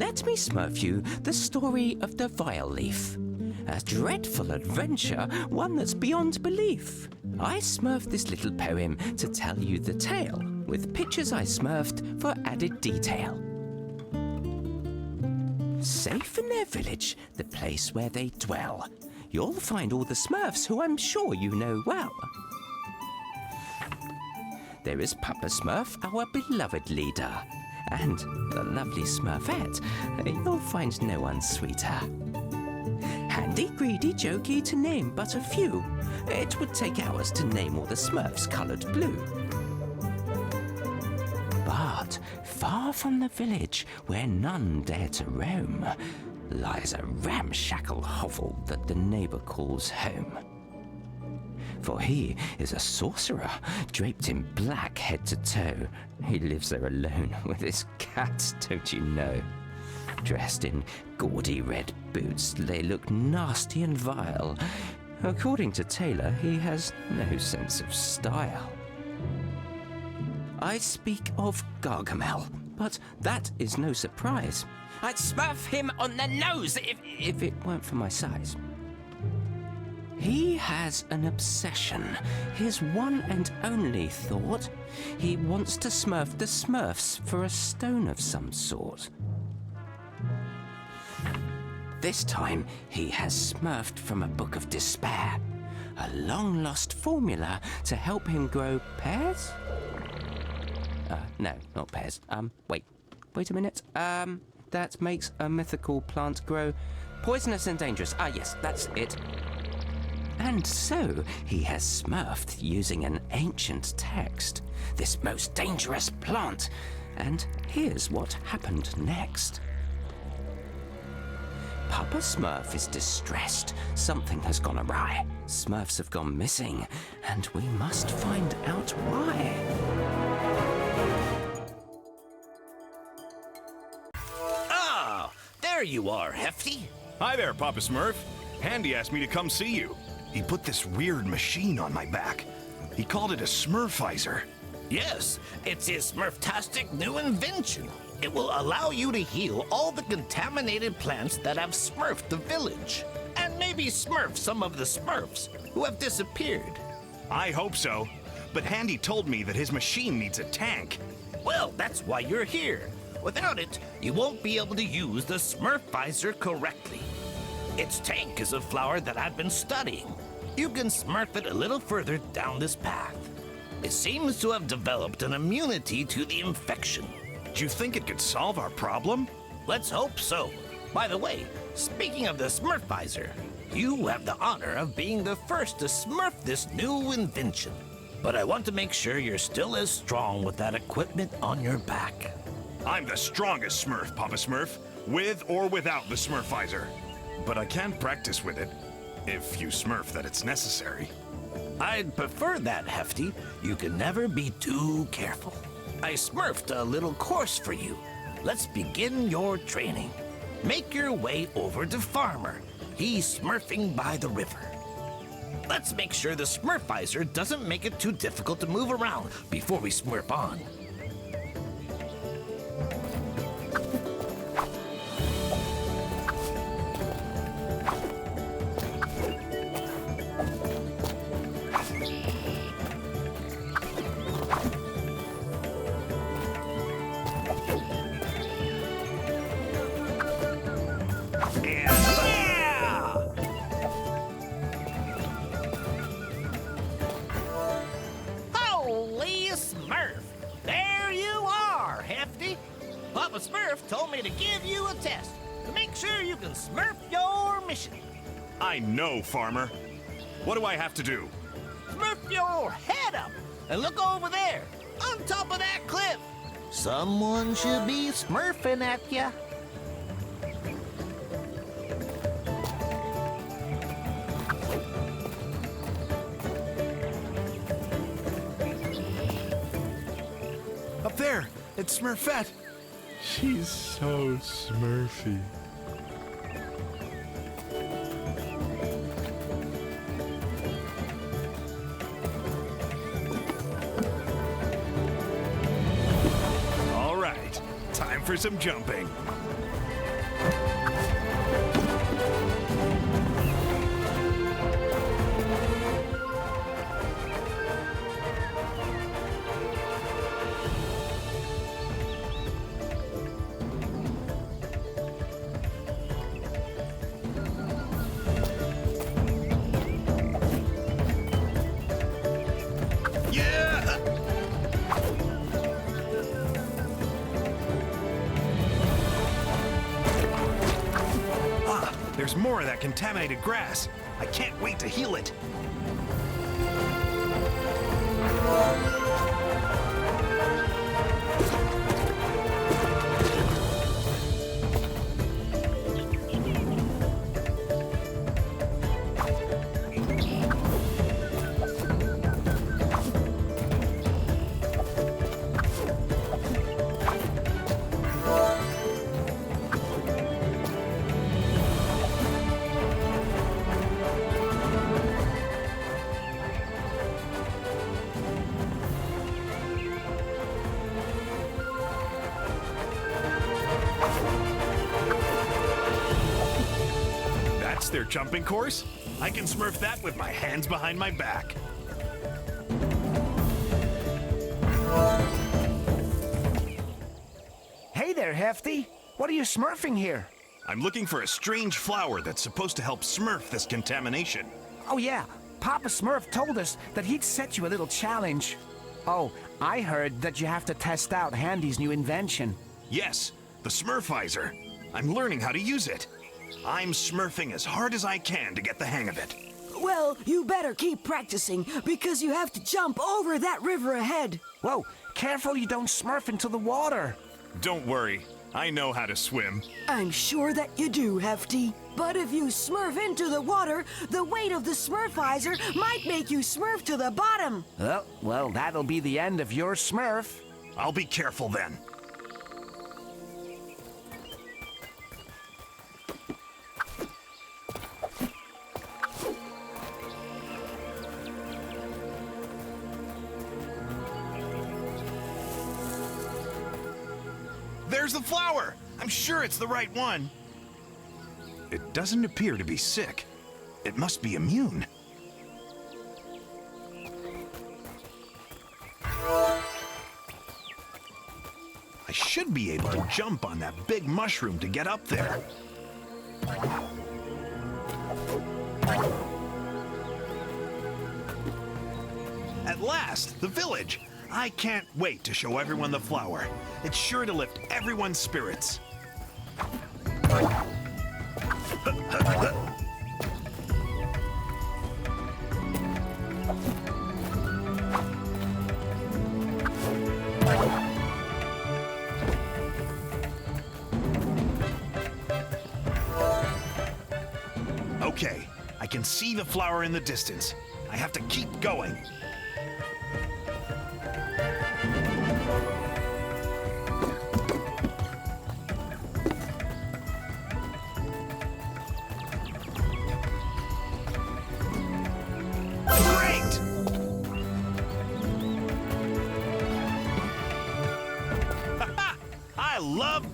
let me smurf you the story of the Vileaf. A dreadful adventure, one that's beyond belief. I smurfed this little poem to tell you the tale, with pictures I smurfed for added detail. Safe in their village, the place where they dwell, you'll find all the Smurfs who I'm sure you know well. There is Papa Smurf, our beloved leader, and the lovely Smurfette. You'll find no one sweeter. Handy, greedy, jokey, to name but a few. It would take hours to name all the Smurfs coloured blue. But far from the village, where none dare to roam, lies a ramshackle hovel that the neighbour calls home. For he is a sorcerer, draped in black head to toe. He lives there alone with his cat, don't you know? Dressed in gaudy red boots, they look nasty and vile. According to Taylor, he has no sense of style. I speak of Gargamel, but that is no surprise. I'd smurf him on the nose if it weren't for my size. He has an obsession, his one and only thought. He wants to smurf the Smurfs for a stone of some sort. This time, he has smurfed from a book of despair, a long-lost formula to help him grow pears? No, not pears. Wait a minute. That makes a mythical plant grow poisonous and dangerous. Yes, that's it. And so, he has smurfed using an ancient text, this most dangerous plant. And here's what happened next. Papa Smurf is distressed. Something has gone awry. Smurfs have gone missing, and we must find out why. Ah, there you are, Hefty. Hi there, Papa Smurf. Handy asked me to come see you. He put this weird machine on my back. He called it a Smurfizer. Yes, it's his Smurftastic new invention. It will allow you to heal all the contaminated plants that have smurfed the village. And maybe smurf some of the Smurfs who have disappeared. I hope so. But Handy told me that his machine needs a tank. Well, that's why you're here. Without it, you won't be able to use the Smurfizer correctly. Its tank is a flower that I've been studying. You can smurf it a little further down this path. It seems to have developed an immunity to the infection. Do you think it could solve our problem? Let's hope so. By the way, speaking of the Smurfizer, you have the honor of being the first to smurf this new invention. But I want to make sure you're still as strong with that equipment on your back. I'm the strongest Smurf, Papa Smurf, with or without the Smurfizer. But I can practice with it, if you smurf that it's necessary. I'd prefer that, Hefty. You can never be too careful. I smurfed a little course for you. Let's begin your training. Make your way over to Farmer. He's smurfing by the river. Let's make sure the Smurfizer doesn't make it too difficult to move around before we smurf on. Papa Smurf told me to give you a test to make sure you can smurf your mission. I know, Farmer. What do I have to do? Smurf your head up and look over there, on top of that cliff. Someone should be smurfing at ya. Up there, it's Smurfette. She's so smurfy. All right, time for some jumping. There's more of that contaminated grass. I can't wait to heal it. Their jumping course? I can Smurf that with my hands behind my back. Hey there, Hefty. What are you smurfing here? I'm looking for a strange flower that's supposed to help Smurf this contamination. Oh yeah, Papa Smurf told us that he'd set you a little challenge. Oh, I heard that you have to test out Handy's new invention. Yes, the Smurfizer. I'm learning how to use it. I'm smurfing as hard as I can to get the hang of it. Well, you better keep practicing, because you have to jump over that river ahead. Whoa, careful you don't smurf into the water. Don't worry, I know how to swim. I'm sure that you do, Hefty. But if you smurf into the water, the weight of the Smurfizer might make you smurf to the bottom. Oh, well, that'll be the end of your smurf. I'll be careful then. There's the flower! I'm sure it's the right one. It doesn't appear to be sick. It must be immune. I should be able to jump on that big mushroom to get up there. At last, the village! I can't wait to show everyone the flower. It's sure to lift everyone's spirits. Okay, I can see the flower in the distance. I have to keep going.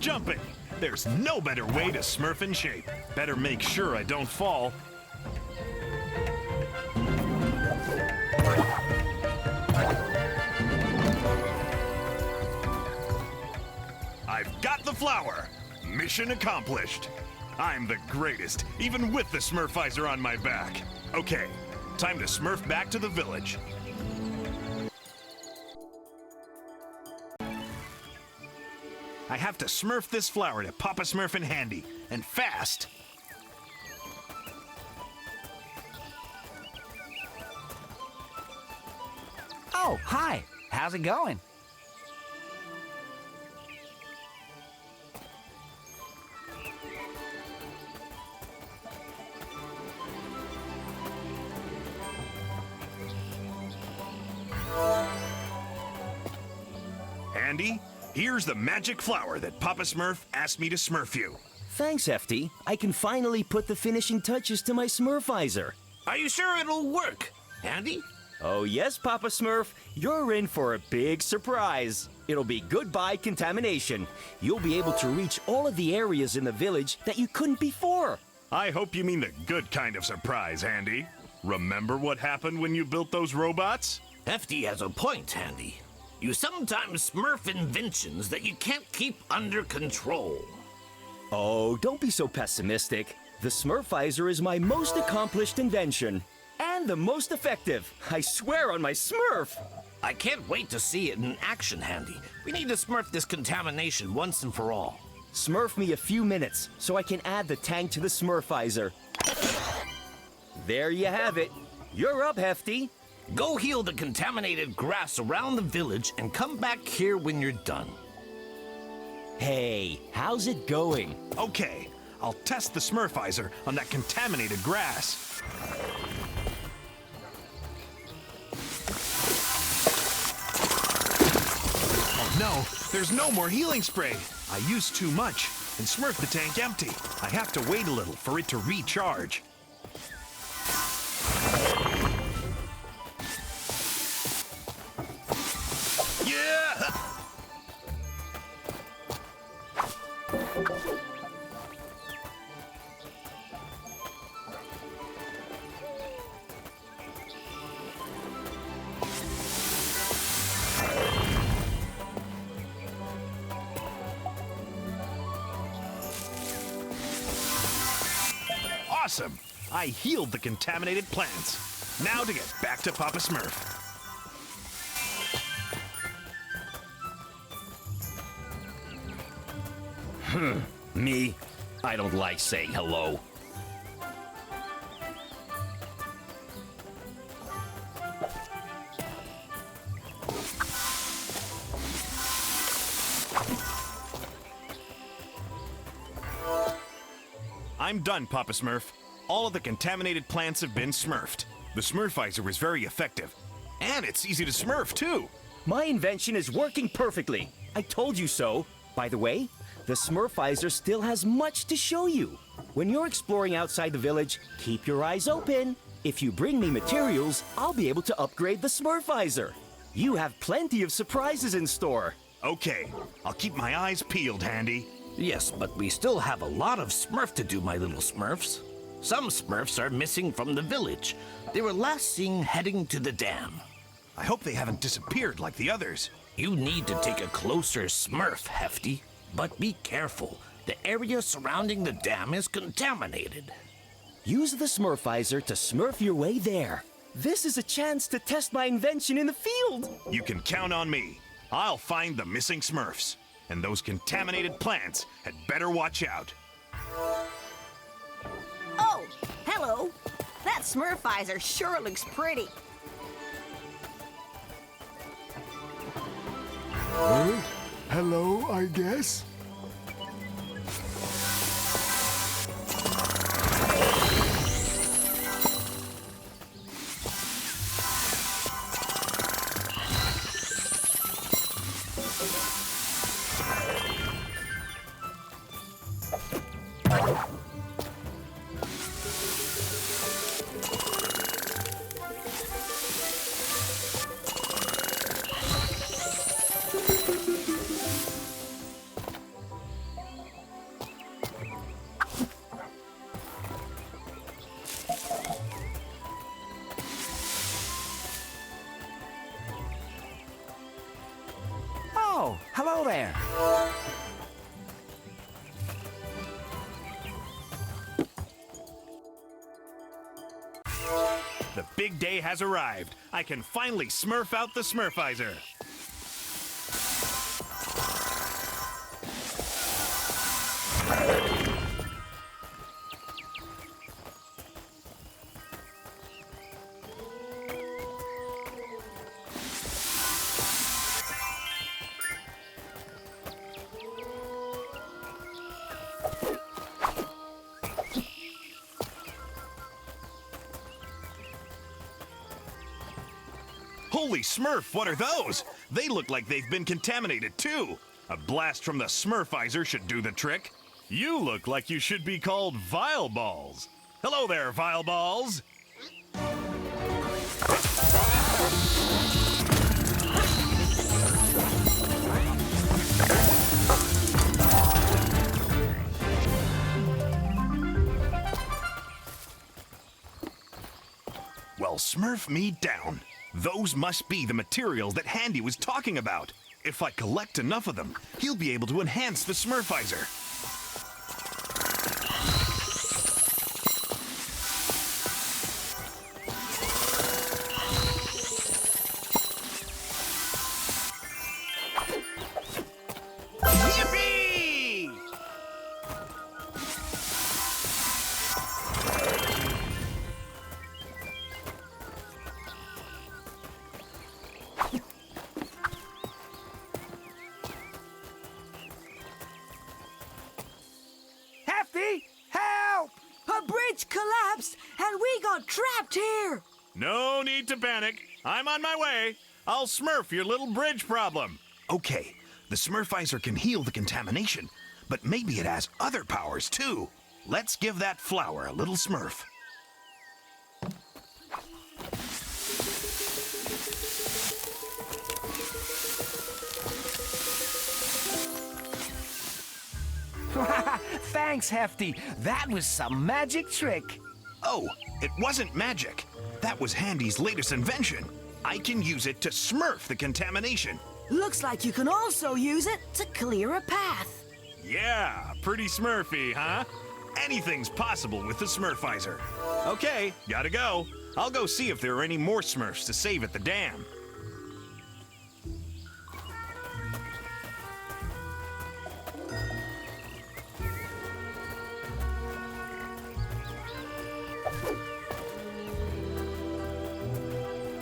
Jumping! There's no better way to Smurf in shape. Better make sure I don't fall. I've got the flower! Mission accomplished. I'm the greatest, even with the Smurfizer on my back. Okay, time to Smurf back to the village. I have to Smurf this flower to Papa Smurf and Handy, and fast. Oh, hi. How's it going? Handy? Here's the magic flower that Papa Smurf asked me to Smurf you. Thanks, Hefty. I can finally put the finishing touches to my Smurfizer. Are you sure it'll work, Handy? Oh yes, Papa Smurf. You're in for a big surprise. It'll be goodbye contamination. You'll be able to reach all of the areas in the village that you couldn't before. I hope you mean the good kind of surprise, Handy. Remember what happened when you built those robots? Hefty has a point, Handy. You sometimes Smurf inventions that you can't keep under control. Oh, don't be so pessimistic. The Smurfizer is my most accomplished invention. And the most effective. I swear on my Smurf. I can't wait to see it in action, Handy. We need to Smurf this contamination once and for all. Smurf me a few minutes so I can add the tank to the Smurfizer. There you have it. You're up, Hefty. Go heal the contaminated grass around the village and come back here when you're done. Hey, how's it going? Okay, I'll test the Smurfizer on that contaminated grass. Oh no, there's no more healing spray. I used too much and smurfed the tank empty. I have to wait a little for it to recharge. Yeah! Awesome! I healed the contaminated plants. Now to get back to Papa Smurf. Me? I don't like saying hello. I'm done, Papa Smurf. All of the contaminated plants have been smurfed. The Smurfizer was very effective. And it's easy to smurf, too. My invention is working perfectly. I told you so. By the way, the Smurfizer still has much to show you. When you're exploring outside the village, keep your eyes open. If you bring me materials, I'll be able to upgrade the Smurfizer. You have plenty of surprises in store. Okay, I'll keep my eyes peeled, Handy. Yes, but we still have a lot of Smurf to do, my little Smurfs. Some Smurfs are missing from the village. They were last seen heading to the dam. I hope they haven't disappeared like the others. You need to take a closer Smurf, Hefty. But be careful. The area surrounding the dam is contaminated. Use the Smurfizer to smurf your way there. This is a chance to test my invention in the field. You can count on me. I'll find the missing Smurfs. And those contaminated plants had better watch out. Oh, hello. That Smurfizer sure looks pretty. Well, hello, I guess. Oh, hello there. The big day has arrived. I can finally smurf out the Smurfizer. Holy Smurf, what are those? They look like they've been contaminated too. A blast from the Smurfizer should do the trick. You look like you should be called Vile Balls. Hello there, Vile Balls. Well, Smurf me down. Those must be the materials that Handy was talking about. If I collect enough of them, he'll be able to enhance the Smurfizer. Yippee! got trapped here! No need to panic. I'm on my way. I'll smurf your little bridge problem. Okay, the Smurfizer can heal the contamination, but maybe it has other powers too. Let's give that flower a little smurf. Thanks, Hefty. That was some magic trick. Oh, it wasn't magic. That was Handy's latest invention. I can use it to smurf the contamination. Looks like you can also use it to clear a path. Yeah, pretty smurfy, huh? Anything's possible with the Smurfizer. Okay, gotta go. I'll go see if there are any more Smurfs to save at the dam.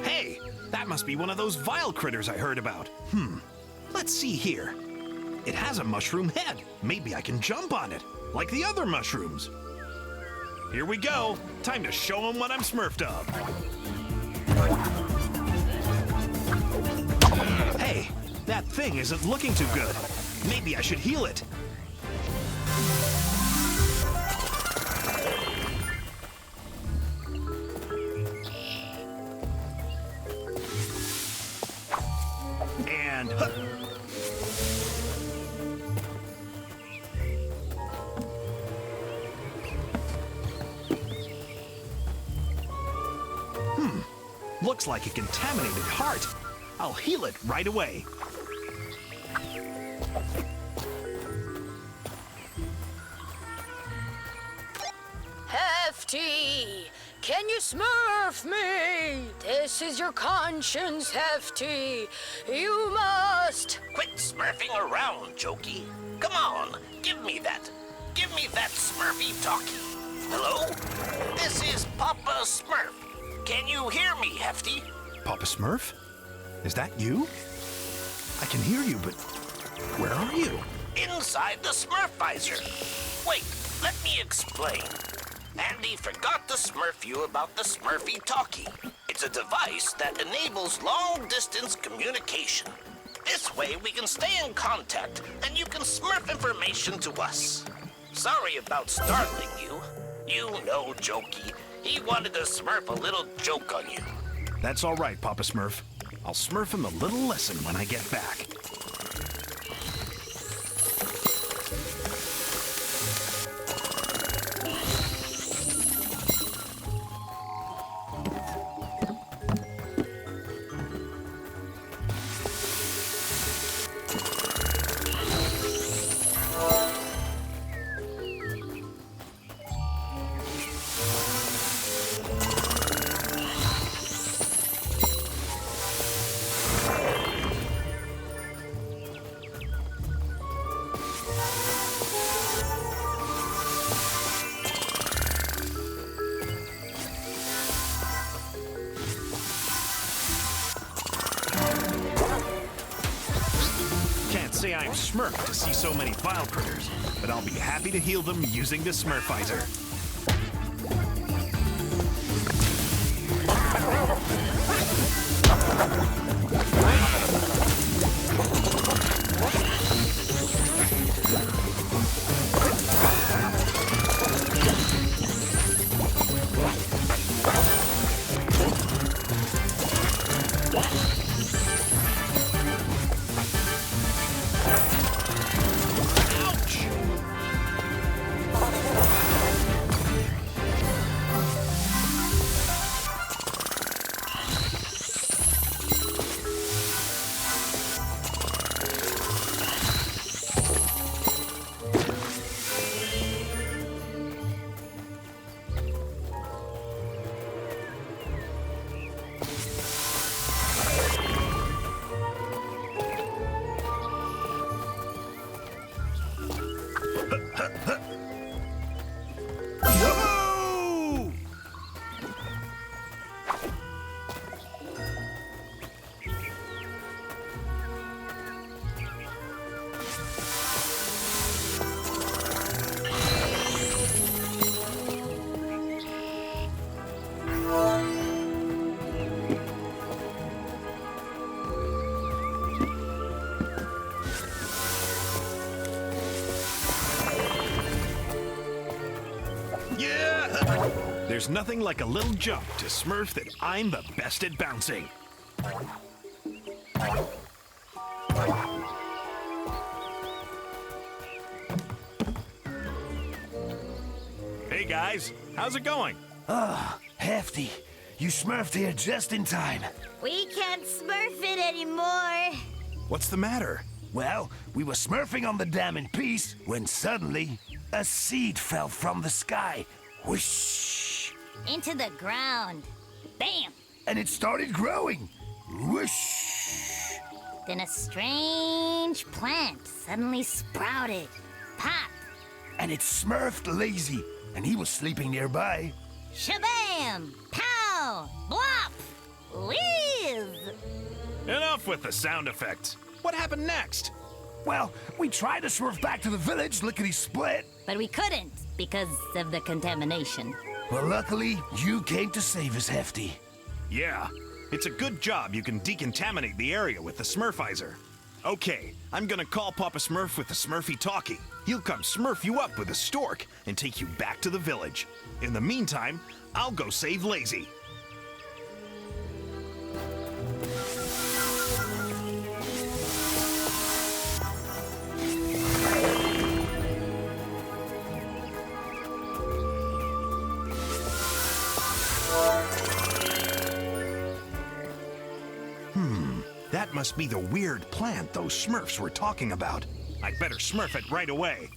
Hey, that must be one of those vile critters I heard about. Let's see here. It has a mushroom head. Maybe I can jump on it, like the other mushrooms. Here we go. Time to show them what I'm smurfed of. Hey, that thing isn't looking too good. Maybe I should heal it. And... Looks like a contaminated heart. I'll heal it right away. Hefty, can you smurf me? This is your conscience, Hefty. You must. Quit smurfing around, Jokey. Come on, give me that. Give me that Smurfy talkie. Hello? This is Papa Smurf. Can you hear me, Hefty? Papa Smurf? Is that you? I can hear you, but where are you? Inside the Smurfizer. Wait, let me explain. Andy forgot to smurf you about the Smurfy talkie. It's a device that enables long-distance communication. This way we can stay in contact, and you can smurf information to us. Sorry about startling you. You know, Jokey. He wanted to smurf a little joke on you. That's all right, Papa Smurf. I'll smurf him a little lesson when I get back. Say I'm smurfed to see so many vile critters, but I'll be happy to heal them using the Smurfizer. There's nothing like a little jump to Smurf that I'm the best at bouncing. Hey guys, how's it going? Hefty, you smurfed here just in time. We can't smurf it anymore. What's the matter? Well, we were smurfing on the dam in peace when suddenly a seed fell from the sky. Whoosh! Into the ground. Bam! And it started growing. Whoosh! Then a strange plant suddenly sprouted. Pop! And it smurfed Lazy, and he was sleeping nearby. Shabam! Pow! Blop! Whiz! Enough with the sound effects. What happened next? Well, we tried to smurf back to the village, lickety-split. But we couldn't because of the contamination. Well, luckily, you came to save us, Hefty. Yeah, it's a good job you can decontaminate the area with the Smurfizer. Okay, I'm gonna call Papa Smurf with the Smurfy Talkie. He'll come smurf you up with a stork and take you back to the village. In the meantime, I'll go save Lazy. That must be the weird plant those Smurfs were talking about. I'd better smurf it right away.